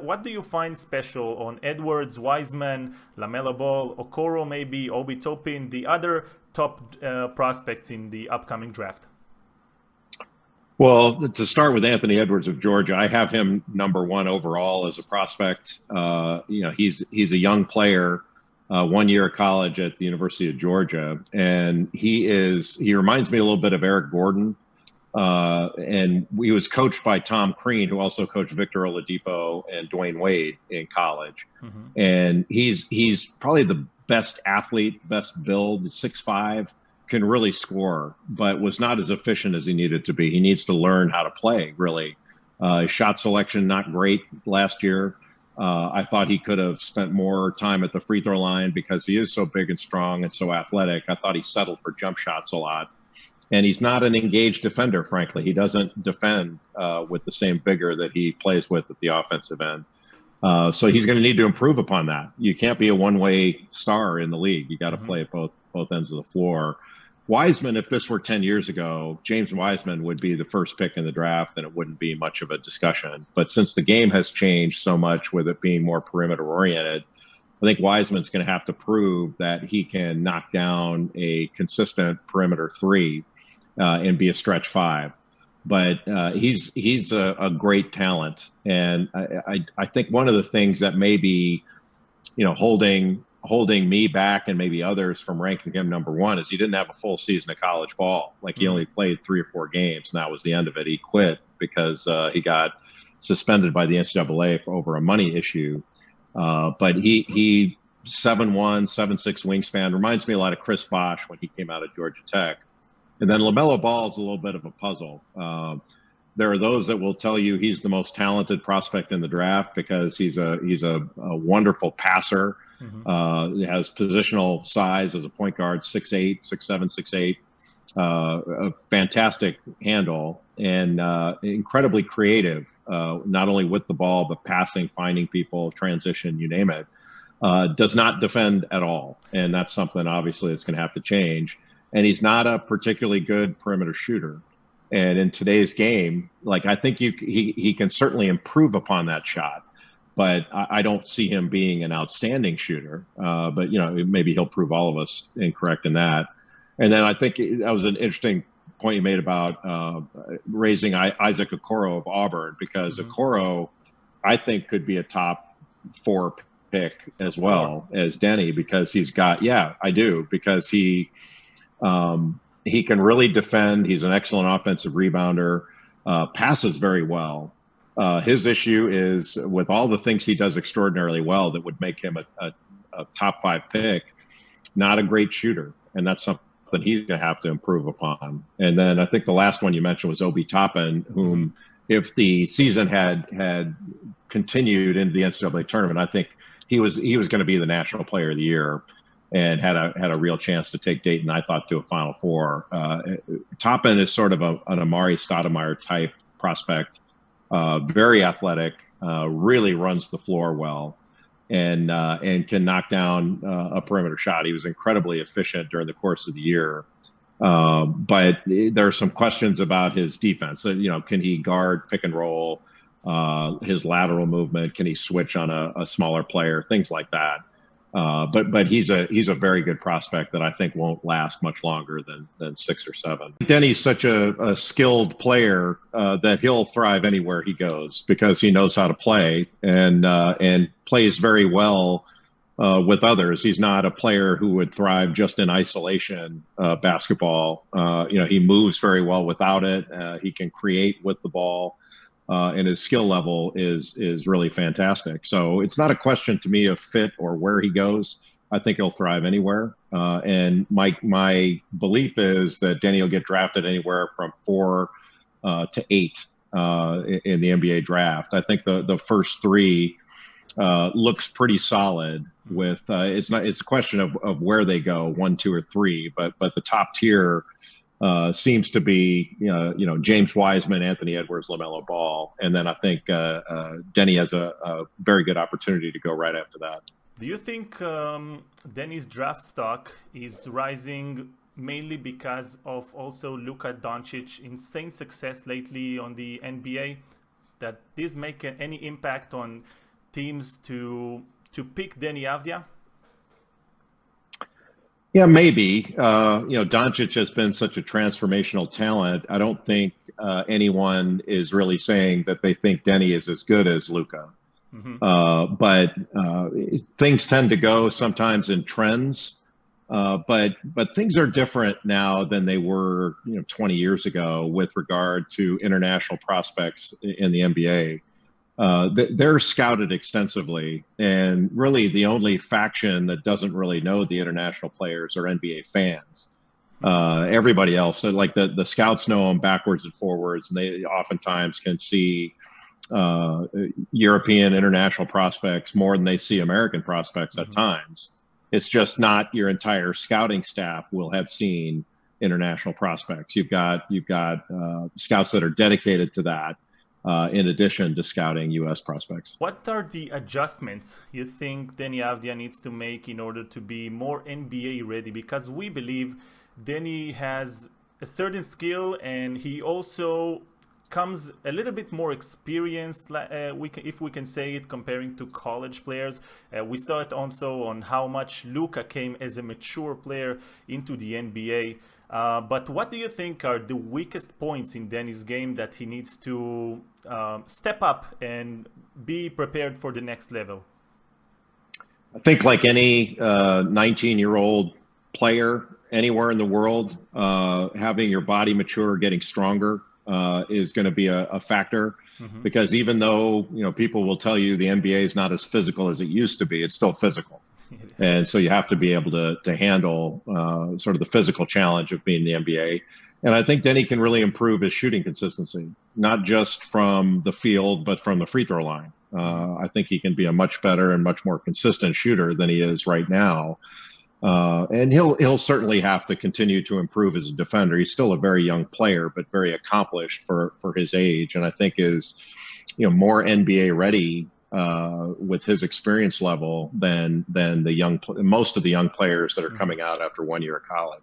What do you find special on Edwards, Wiseman, Lamelo Ball, Okoro, maybe Obi Toppin, the other top prospects in the upcoming draft? Well, to start with Anthony Edwards of Georgia, I have him number one overall as a prospect. He's a young player, 1 year of college at the University of Georgia, and he reminds me a little bit of Eric Gordon. And he was coached by Tom Crean, who also coached Victor Oladipo and Dwayne Wade in college. Mm-hmm. And he's probably the best athlete, best build, 6'5", can really score, but was not as efficient as he needed to be. He needs to learn how to play, really. His shot selection, not great last year. I thought he could have spent more time at the free throw line because he is so big and strong and so athletic. I thought he settled for jump shots a lot. And he's not an engaged defender, frankly. He doesn't defend with the same vigor that he plays with at the offensive end. So he's going to need to improve upon that. You can't be a one-way star in the league. You got to play at both ends of the floor. Wiseman, if this were 10 years ago, James Wiseman would be the first pick in the draft, and it wouldn't be much of a discussion. But since the game has changed so much with it being more perimeter-oriented, I think Wiseman's going to have to prove that he can knock down a consistent perimeter three and be a stretch five. But he's a great talent, and I think one of the things that may be, holding me back and maybe others from ranking him number one is he didn't have a full season of college ball. Like he only played 3 or 4 games, and that was the end of it. He quit because he got suspended by the NCAA for over a money issue. But he 7'1", 7'6" wingspan, reminds me a lot of Chris Bosh when he came out of Georgia Tech. And then Lamelo Ball is a little bit of a puzzle. There are those that will tell you he's the most talented prospect in the draft because he's a wonderful passer. He has positional size as a point guard, 6'8", 6'7", 6'8". A fantastic handle and incredibly creative, not only with the ball, but passing, finding people, transition, you name it. Does not defend at all. And that's something obviously that's going to have to change. And he's not a particularly good perimeter shooter. And in today's game, I think he can certainly improve upon that shot. But I don't see him being an outstanding shooter. But, maybe he'll prove all of us incorrect in that. And then I think that was an interesting point you made about raising Isaac Okoro of Auburn, because Okoro, I think, could be a top 4 pick as well as Deni, because he's got, I do, because he can really defend. He's an excellent offensive rebounder, passes very well. His issue is with all the things he does extraordinarily well that would make him a top 5 pick, not a great shooter. And that's something he's going to have to improve upon. And then I think the last one you mentioned was Obi Toppin, whom, if the season had continued into the NCAA tournament, I think he was going to be the National Player of the Year and had a real chance to take Dayton, I thought, to a Final Four. Toppin is sort of an Amari Stoudemire type prospect, very athletic, really runs the floor well, and can knock down a perimeter shot. He was incredibly efficient during the course of the year. But there are some questions about his defense. Can he guard pick and roll, his lateral movement? Can he switch on a smaller player? Things like that. But he's a very good prospect that I think won't last much longer than 6 or 7. Deni's such a skilled player that he'll thrive anywhere he goes because he knows how to play and plays very well with others. He's not a player who would thrive just in isolation basketball. He moves very well without it. He can create with the ball. And his skill level is really fantastic. So it's not a question to me of fit or where he goes. I think he'll thrive anywhere. And my belief is that Deni will get drafted anywhere from 4 to 8 in the NBA draft. I think the first 3 looks pretty solid. With it's a question of where they go, 1, 2, or 3. But the top tier seems to be, James Wiseman, Anthony Edwards, Lamelo Ball. And then I think Deni has a very good opportunity to go right after that. Do you think Deni's draft stock is rising mainly because of also Luka Doncic's insane success lately on the NBA? That this make any impact on teams to pick Deni Avdija? Yeah, maybe. Doncic has been such a transformational talent. I don't think anyone is really saying that they think Deni is as good as Luka. Mm-hmm. But things tend to go sometimes in trends. But things are different now than they were 20 years ago with regard to international prospects in the NBA. They're scouted extensively, and really the only faction that doesn't really know the international players are NBA fans. Everybody else, so like the scouts know them backwards and forwards, and they oftentimes can see European international prospects more than they see American prospects at times. It's just not your entire scouting staff will have seen international prospects. You've got scouts that are dedicated to that. In addition to scouting U.S. prospects. What are the adjustments you think Deni Avdija needs to make in order to be more NBA ready? Because we believe Deni has a certain skill, and he also comes a little bit more experienced, if we can say it, comparing to college players. We saw it also on how much Luka came as a mature player into the NBA. But what do you think are the weakest points in Deni's game that he needs to step up and be prepared for the next level? I think like any 19-year-old player anywhere in the world, having your body mature, getting stronger is going to be a factor. Because even though people will tell you the NBA is not as physical as it used to be, it's still physical. And so you have to be able to handle sort of the physical challenge of being in the NBA. And I think Deni can really improve his shooting consistency, not just from the field, but from the free throw line. I think he can be a much better and much more consistent shooter than he is right now. And he'll certainly have to continue to improve as a defender. He's still a very young player, but very accomplished for his age. And I think is more NBA ready with his experience level than most of the young players that are coming out after 1 year of college.